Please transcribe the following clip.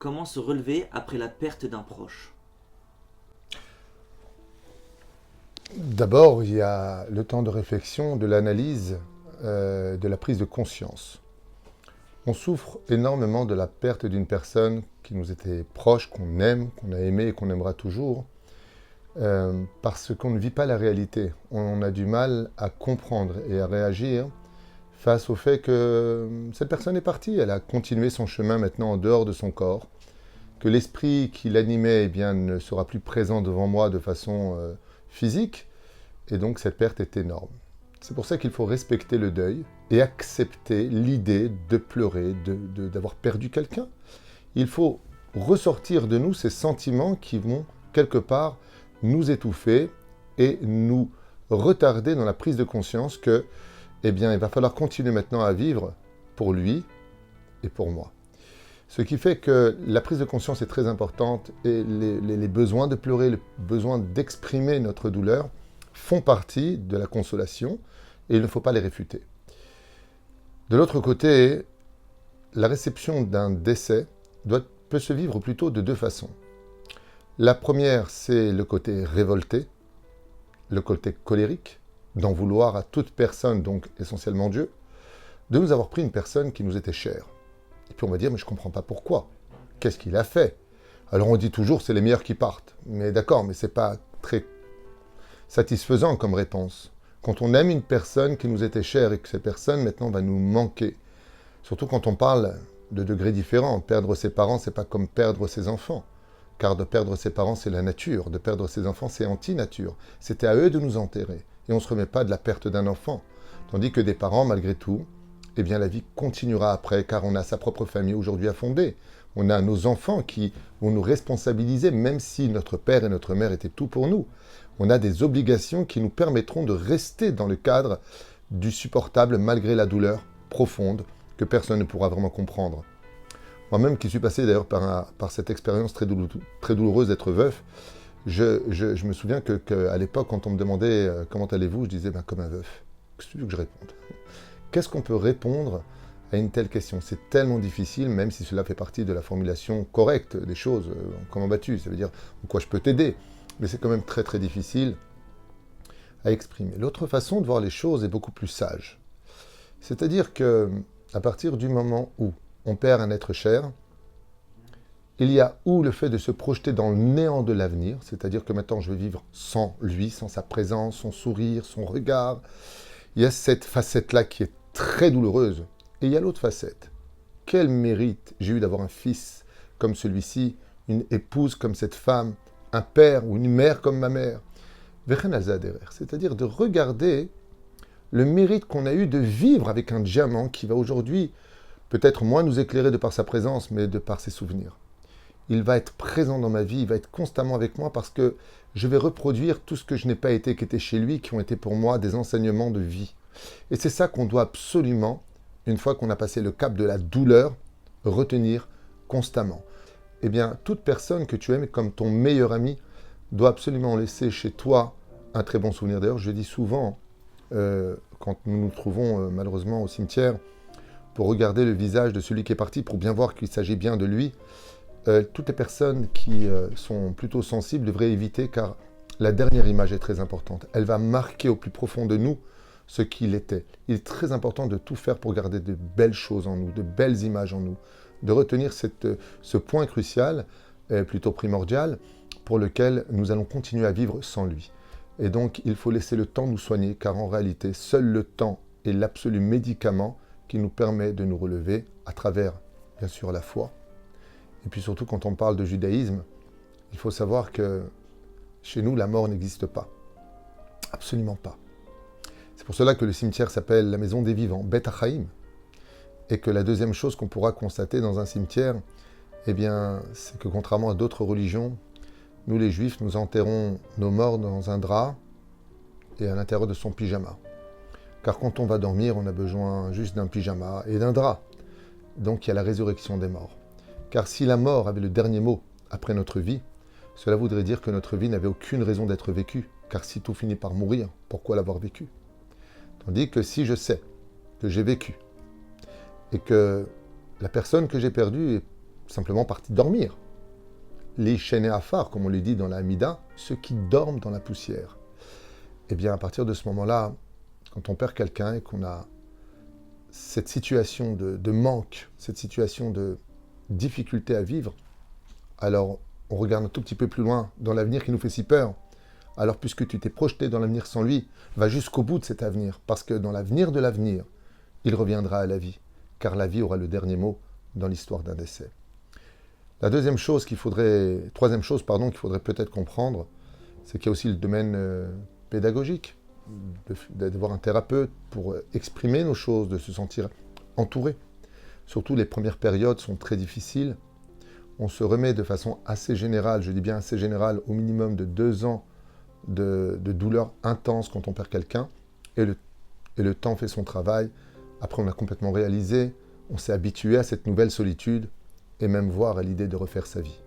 Comment se relever après la perte d'un proche? D'abord, il y a le temps de réflexion, de l'analyse, de la prise de conscience. On souffre énormément de la perte d'une personne qui nous était proche, qu'on aime, qu'on a aimé et qu'on aimera toujours, parce qu'on ne vit pas la réalité. On a du mal à comprendre et à réagir face au fait que cette personne est partie. Elle a continué son chemin maintenant en dehors de son corps, que l'esprit qui l'animait ne sera plus présent devant moi de façon physique. Et donc cette perte est énorme. C'est pour ça qu'il faut respecter le deuil et accepter l'idée de pleurer, d'avoir perdu quelqu'un. Il faut ressortir de nous ces sentiments qui vont quelque part nous étouffer et nous retarder dans la prise de conscience que, il va falloir continuer maintenant à vivre pour lui et pour moi. Ce qui fait que la prise de conscience est très importante et les besoins de pleurer, le besoin d'exprimer notre douleur font partie de la consolation et il ne faut pas les réfuter. De l'autre côté, la réception d'un décès peut se vivre plutôt de deux façons. La première, c'est le côté révolté, le côté colérique, d'en vouloir à toute personne, donc essentiellement Dieu, de nous avoir pris une personne qui nous était chère. Et puis on va dire, mais je ne comprends pas pourquoi. Qu'est-ce qu'il a fait? Alors on dit toujours, c'est les meilleurs qui partent. Mais d'accord, mais ce n'est pas très satisfaisant comme réponse. Quand on aime une personne qui nous était chère et que cette personne maintenant va nous manquer, surtout quand on parle de degrés différents. Perdre ses parents, c'est pas comme perdre ses enfants. Car de perdre ses parents, c'est la nature. De perdre ses enfants, c'est anti-nature. C'était à eux de nous enterrer. Et on ne se remet pas de la perte d'un enfant. Tandis que des parents, malgré tout, la vie continuera après, car on a sa propre famille aujourd'hui à fonder. On a nos enfants qui vont nous responsabiliser, même si notre père et notre mère étaient tout pour nous. On a des obligations qui nous permettront de rester dans le cadre du supportable malgré la douleur profonde que personne ne pourra vraiment comprendre. Moi-même qui suis passé d'ailleurs par cette expérience très douloureuse d'être veuf, je me souviens qu'à l'époque, quand on me demandait comment allez-vous, je disais comme un veuf. Qu'est-ce que tu veux que je réponde? Qu'est-ce qu'on peut répondre à une telle question? C'est tellement difficile, même si cela fait partie de la formulation correcte des choses. Comment vas-tu? Ça veut dire en quoi je peux t'aider. Mais c'est quand même très très difficile à exprimer. L'autre façon de voir les choses est beaucoup plus sage. C'est-à-dire que à partir du moment où on perd un être cher, il y a ou le fait de se projeter dans le néant de l'avenir, c'est-à-dire que maintenant je vais vivre sans lui, sans sa présence, son sourire, son regard. Il y a cette facette-là qui est très douloureuse. Et il y a l'autre facette. Quel mérite j'ai eu d'avoir un fils comme celui-ci, une épouse comme cette femme, un père ou une mère comme ma mère. C'est-à-dire de regarder le mérite qu'on a eu de vivre avec un diamant qui va aujourd'hui peut-être moins nous éclairer de par sa présence, mais de par ses souvenirs. Il va être présent dans ma vie, il va être constamment avec moi parce que je vais reproduire tout ce que je n'ai pas été, qui était chez lui, qui ont été pour moi des enseignements de vie. Et c'est ça qu'on doit absolument, une fois qu'on a passé le cap de la douleur, retenir constamment. Toute personne que tu aimes comme ton meilleur ami doit absolument laisser chez toi un très bon souvenir. D'ailleurs, je dis souvent, quand nous nous trouvons malheureusement au cimetière, pour regarder le visage de celui qui est parti, pour bien voir qu'il s'agit bien de lui, toutes les personnes qui sont plutôt sensibles devraient éviter, car la dernière image est très importante. Elle va marquer au plus profond de nous ce qu'il était. Il est très important de tout faire pour garder de belles choses en nous, de belles images en nous, de retenir ce point crucial, plutôt primordial, pour lequel nous allons continuer à vivre sans lui. Et donc, il faut laisser le temps nous soigner, car en réalité, seul le temps est l'absolu médicament qui nous permet de nous relever à travers, bien sûr, la foi. Et puis surtout, quand on parle de judaïsme, il faut savoir que chez nous, la mort n'existe pas. Absolument pas. C'est pour cela que le cimetière s'appelle la maison des vivants, Bet HaChaim. Et que la deuxième chose qu'on pourra constater dans un cimetière, c'est que contrairement à d'autres religions, nous les juifs, nous enterrons nos morts dans un drap et à l'intérieur de son pyjama. Car quand on va dormir, on a besoin juste d'un pyjama et d'un drap. Donc il y a la résurrection des morts. Car si la mort avait le dernier mot après notre vie, cela voudrait dire que notre vie n'avait aucune raison d'être vécue. Car si tout finit par mourir, pourquoi l'avoir vécu? Tandis que si je sais que j'ai vécu et que la personne que j'ai perdue est simplement partis dormir. Les chaînes à phare, comme on le dit dans la Hamida, ceux qui dorment dans la poussière. Eh bien, à partir de ce moment-là, quand on perd quelqu'un et qu'on a cette situation de manque, cette situation de difficulté à vivre, alors on regarde un tout petit peu plus loin dans l'avenir qui nous fait si peur. Alors puisque tu t'es projeté dans l'avenir sans lui, va jusqu'au bout de cet avenir, parce que dans l'avenir de l'avenir, il reviendra à la vie, car la vie aura le dernier mot dans l'histoire d'un décès. La troisième chose qu'il faudrait peut-être comprendre, c'est qu'il y a aussi le domaine pédagogique, d'avoir un thérapeute pour exprimer nos choses, de se sentir entouré. Surtout les premières périodes sont très difficiles. On se remet de façon assez générale, je dis bien assez générale, au minimum de 2 ans de douleur intense quand on perd quelqu'un, et le temps fait son travail. Après, on a complètement réalisé, on s'est habitué à cette nouvelle solitude, et même voire à l'idée de refaire sa vie.